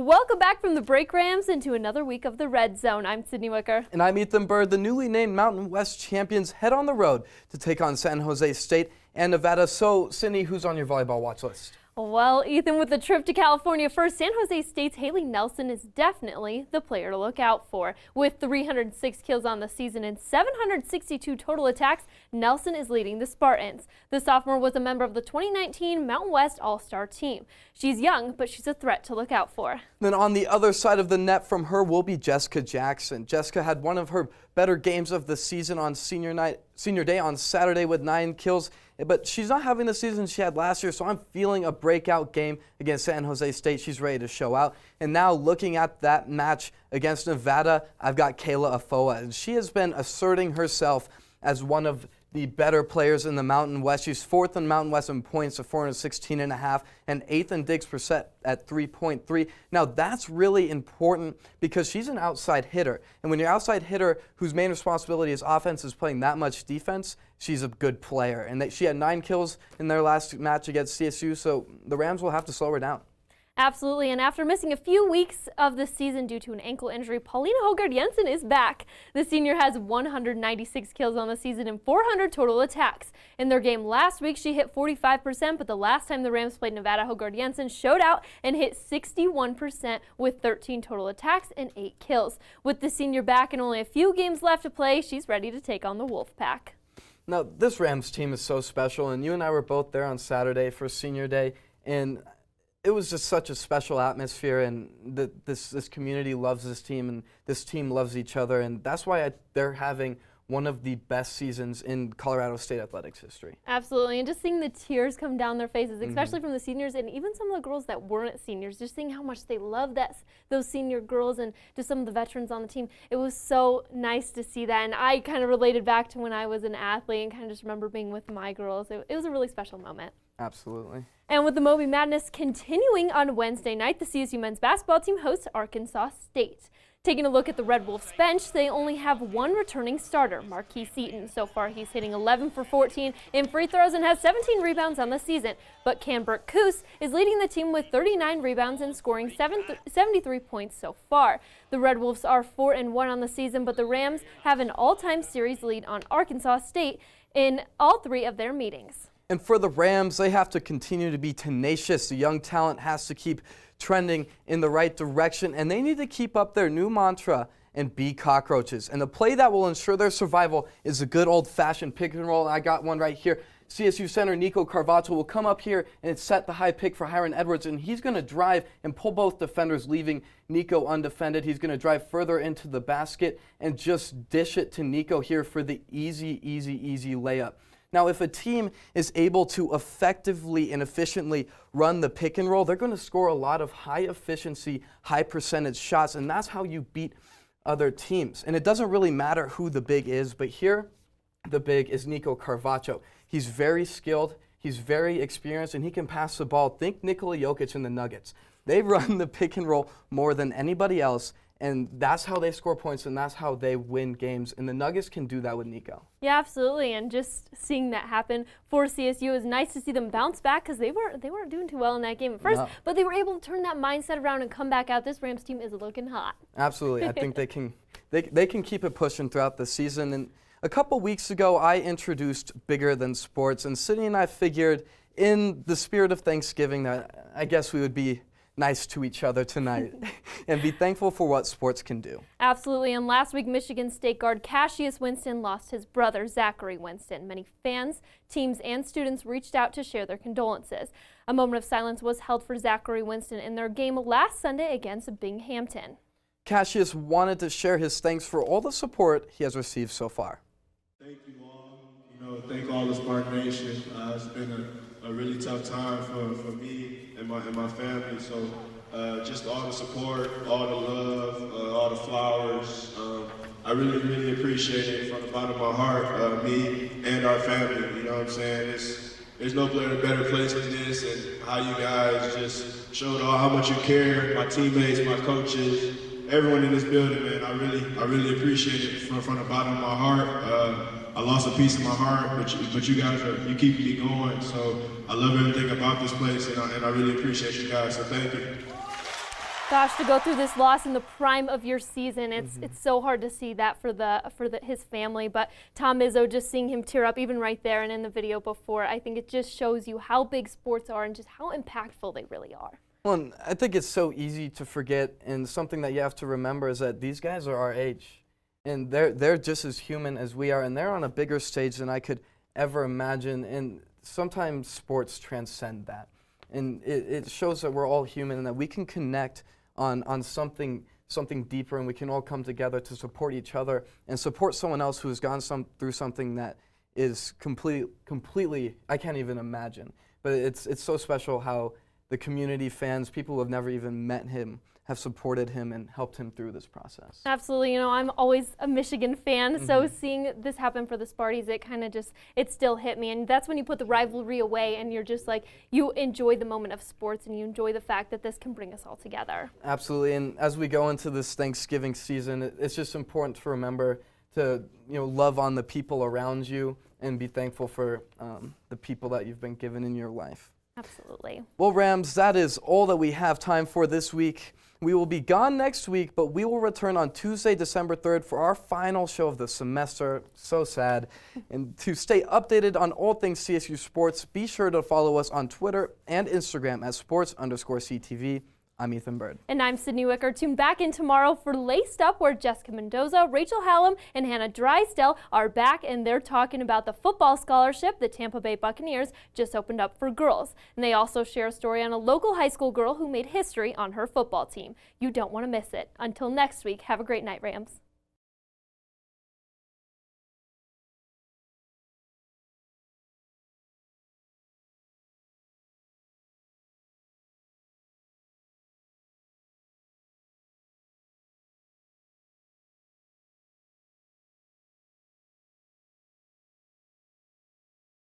Welcome back from the break, Rams, into another week of the Red Zone. I'm Sydney Wicker. And I'm Ethan Bird. The newly named Mountain West champions head on the road to take on San Jose State and Nevada. So, Sydney, who's on your volleyball watch list? Well, Ethan, with the trip to California first, San Jose State's Haley Nelson is definitely the player to look out for. With 306 kills on the season and 762 total attacks, Nelson is leading the Spartans. The sophomore was a member of the 2019 Mountain West All-Star team. She's young, but she's a threat to look out for. Then on the other side of the net from her will be Jessica Jackson. Jessica had one of her better games of the season on senior day on Saturday with 9 kills, but she's not having the season she had last year, so I'm feeling a breakout game against San Jose State. She's ready to show out. And now looking at that match against Nevada, I've got Kayla Afoa, and she has been asserting herself as one of the better players in the Mountain West. She's 4th in Mountain West in points at 416.5 and 8th in digs per set at 3.3. Now that's really important because she's an outside hitter. And when you're an outside hitter whose main responsibility is offense is playing that much defense, she's a good player. And she had 9 kills in their last match against CSU, so the Rams will have to slow her down. Absolutely, and after missing a few weeks of the season due to an ankle injury, Paulina Hougard-Jensen is back. The senior has 196 kills on the season and 400 total attacks. In their game last week, she hit 45%, but the last time the Rams played Nevada, Hougard-Jensen showed out and hit 61% with 13 total attacks and 8 kills. With the senior back and only a few games left to play, she's ready to take on the Wolfpack. Now, this Rams team is so special, and you and I were both there on Saturday for senior day, and it was just such a special atmosphere, and this community loves this team, and this team loves each other, and that's why they're having one of the best seasons in Colorado State athletics history. Absolutely, and just seeing the tears come down their faces, especially from the seniors and even some of the girls that weren't seniors, just seeing how much they love those senior girls and just some of the veterans on the team. It was so nice to see that, and I kind of related back to when I was an athlete and kind of just remember being with my girls. It was a really special moment. Absolutely. And with the Moby Madness continuing on Wednesday night, the CSU men's basketball team hosts Arkansas State. Taking a look at the Red Wolves bench, they only have one returning starter, Marquis Seaton. So far, he's hitting 11 for 14 in free throws and has 17 rebounds on the season. But Canberk Coos is leading the team with 39 rebounds and scoring 73 points so far. The Red Wolves are 4-1 on the season, but the Rams have an all-time series lead on Arkansas State in all 3 of their meetings. And for the Rams, they have to continue to be tenacious. The young talent has to keep trending in the right direction, and they need to keep up their new mantra and be cockroaches. And the play that will ensure their survival is a good old-fashioned pick and roll. I got one right here. CSU center Nico Carvacho will come up here and set the high pick for Hiron Edwards, and he's going to drive and pull both defenders, leaving Nico undefended. He's going to drive further into the basket and just dish it to Nico here for the easy layup. Now, if a team is able to effectively and efficiently run the pick and roll, they're going to score a lot of high efficiency, high percentage shots, and that's how you beat other teams. And it doesn't really matter who the big is, but here the big is Nico Carvacho. He's very skilled, he's very experienced, and he can pass the ball. Think Nikola Jokic and the Nuggets. They run the pick and roll more than anybody else, and that's how they score points, and that's how they win games. And the Nuggets can do that with Nico. Yeah, absolutely. And just seeing that happen for CSU, it was nice to see them bounce back because they weren't doing too well in that game at first, but they were able to turn that mindset around and come back out. This Rams team is looking hot. Absolutely. I think they can keep it pushing throughout the season. And a couple weeks ago, I introduced Bigger Than Sports, and Sydney and I figured in the spirit of Thanksgiving that I guess we would be nice to each other tonight and be thankful for what sports can do. Absolutely, and last week Michigan State guard Cassius Winston lost his brother Zachary Winston. Many fans, teams, and students reached out to share their condolences. A moment of silence was held for Zachary Winston in their game last Sunday against Binghamton. Cassius wanted to share his thanks for all the support he has received so far. Thank you all. Thank all the Spartan Nation. It's been a really tough time for me and my family. So just all the support, all the love, all the flowers. I really appreciate it from the bottom of my heart, me and our family. You know what I'm saying? There's no better place than this, and how you guys just showed how much you care. My teammates, my coaches, everyone in this building, man. I really appreciate it from the bottom of my heart. I lost a piece of my heart, but you guys you keep me going. So I love everything about this place, and I really appreciate you guys. So thank you. Gosh, to go through this loss in the prime of your season, it's so hard to see that for his family. But Tom Izzo, just seeing him tear up even right there and in the video before, I think it just shows you how big sports are and just how impactful they really are. Well, and I think it's so easy to forget, and something that you have to remember is that these guys are our age, and they're just as human as we are, and they're on a bigger stage than I could ever imagine. And sometimes sports transcend that, and it shows that we're all human and that we can connect on something deeper, and we can all come together to support each other and support someone else who has gone through something that is completely I can't even imagine. But it's so special how the community, fans, people who have never even met him have supported him and helped him through this process. Absolutely. You know, I'm always a Michigan fan, so seeing this happen for the Sparties, it kind of it still hit me. And that's when you put the rivalry away and you're just like, you enjoy the moment of sports and you enjoy the fact that this can bring us all together. Absolutely. And as we go into this Thanksgiving season, it's just important to remember to, love on the people around you and be thankful for the people that you've been given in your life. Absolutely. Well, Rams, that is all that we have time for this week. We will be gone next week, but we will return on Tuesday, December 3rd for our final show of the semester. So sad. And to stay updated on all things CSU sports, be sure to follow us on Twitter and Instagram at sports_CTV. I'm Ethan Bird. And I'm Sydney Wicker. Tune back in tomorrow for Laced Up, where Jessica Mendoza, Rachel Hallam, and Hannah Drysdale are back, and they're talking about the football scholarship the Tampa Bay Buccaneers just opened up for girls. And they also share a story on a local high school girl who made history on her football team. You don't want to miss it. Until next week, have a great night, Rams.